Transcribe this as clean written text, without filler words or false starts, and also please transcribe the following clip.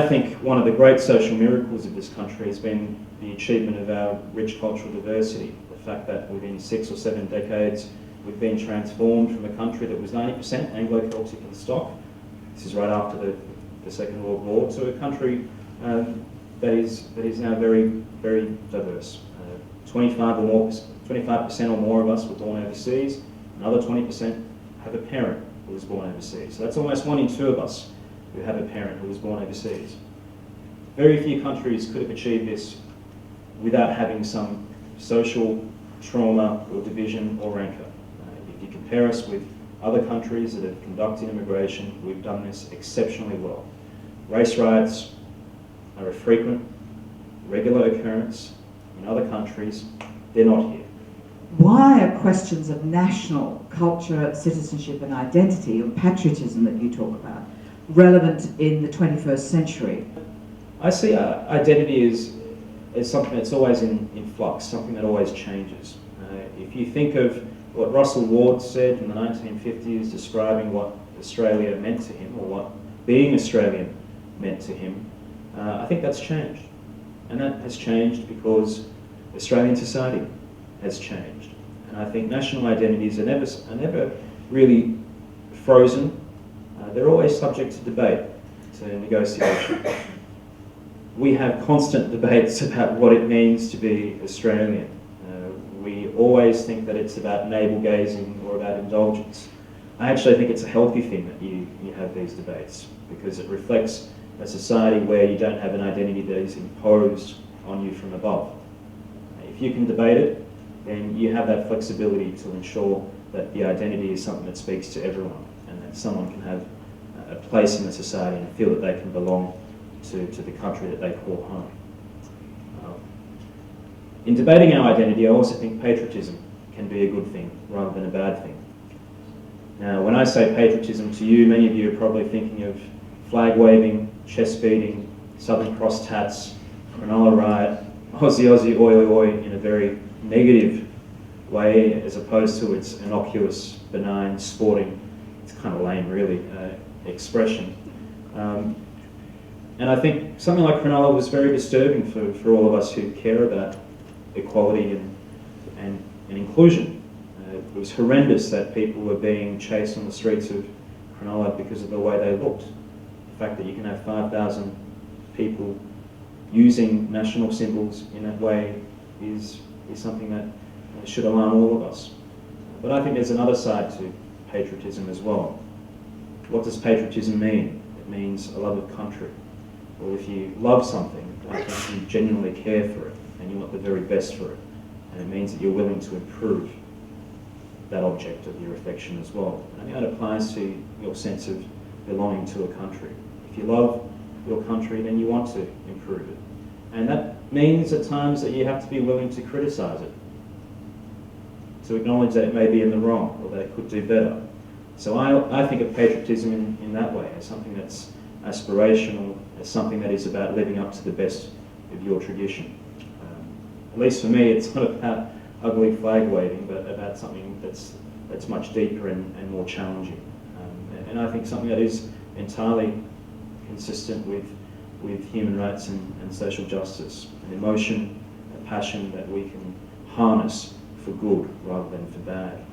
think one of the great social miracles of this country has been the achievement of our rich cultural diversity. The fact that within 6 or 7 decades we've been transformed from a country that was 90% Anglo-Celtic in stock, this is right after the Second World War, to a country that is now very, very diverse. 25% or more of us were born overseas. Another 20% have a parent who was born overseas. So that's almost 1 in 2 of us who have a parent who was born overseas. Very few countries could have achieved this without having some social trauma or division or rancor. If you compare us with other countries that have conducted immigration, we've done this exceptionally well. Race riots are a frequent, regular occurrence in other countries. They're not here. Why are questions of national culture, citizenship and identity, or patriotism that you talk about, relevant in the 21st century? I see identity as something that's always in flux, something that always changes. If you think of what Russell Ward said in the 1950s describing what Australia meant to him, or what being Australian meant to him, I think that's changed. And that has changed because Australian society has changed. And I think national identities are never really frozen. They're always subject to debate, to negotiation. We have constant debates about what it means to be Australian. We always think that it's about navel-gazing or about indulgence. I actually think it's a healthy thing that you have these debates, because it reflects a society where you don't have an identity that is imposed on you from above. If you can debate it, then you have that flexibility to ensure that the identity is something that speaks to everyone, and that someone can have a place in the society and feel that they can belong to the country that they call home. In debating our identity, I also think patriotism can be a good thing rather than a bad thing. Now, when I say patriotism to you, many of you are probably thinking of flag waving, chest beating, Southern Cross tats, Cronulla riot, Aussie Aussie oi oi oi in a very negative way, as opposed to its innocuous, benign, sporting, it's kind of lame really, expression. And I think something like Cronulla was very disturbing for all of us who care about equality and inclusion. It was horrendous that people were being chased on the streets of Cronulla because of the way they looked. The fact that you can have 5,000 people using national symbols in that way is something that should alarm all of us. But I think there's another side to patriotism as well. What does patriotism mean? It means a love of country. Or if you love something, I think you genuinely care for it and you want the very best for it. And it means that you're willing to improve that object of your affection as well. And I think that applies to your sense of belonging to a country. If you love your country, then you want to improve it. And that means at times that you have to be willing to criticise it, to acknowledge that it may be in the wrong or that it could do better. So I think of patriotism in that way, as something that's aspirational, as something that is about living up to the best of your tradition. At least for me, it's not about ugly flag waving, but about something that's much deeper and more challenging. And I think something that is entirely consistent with human rights and social justice, an emotion, a passion that we can harness for good rather than for bad.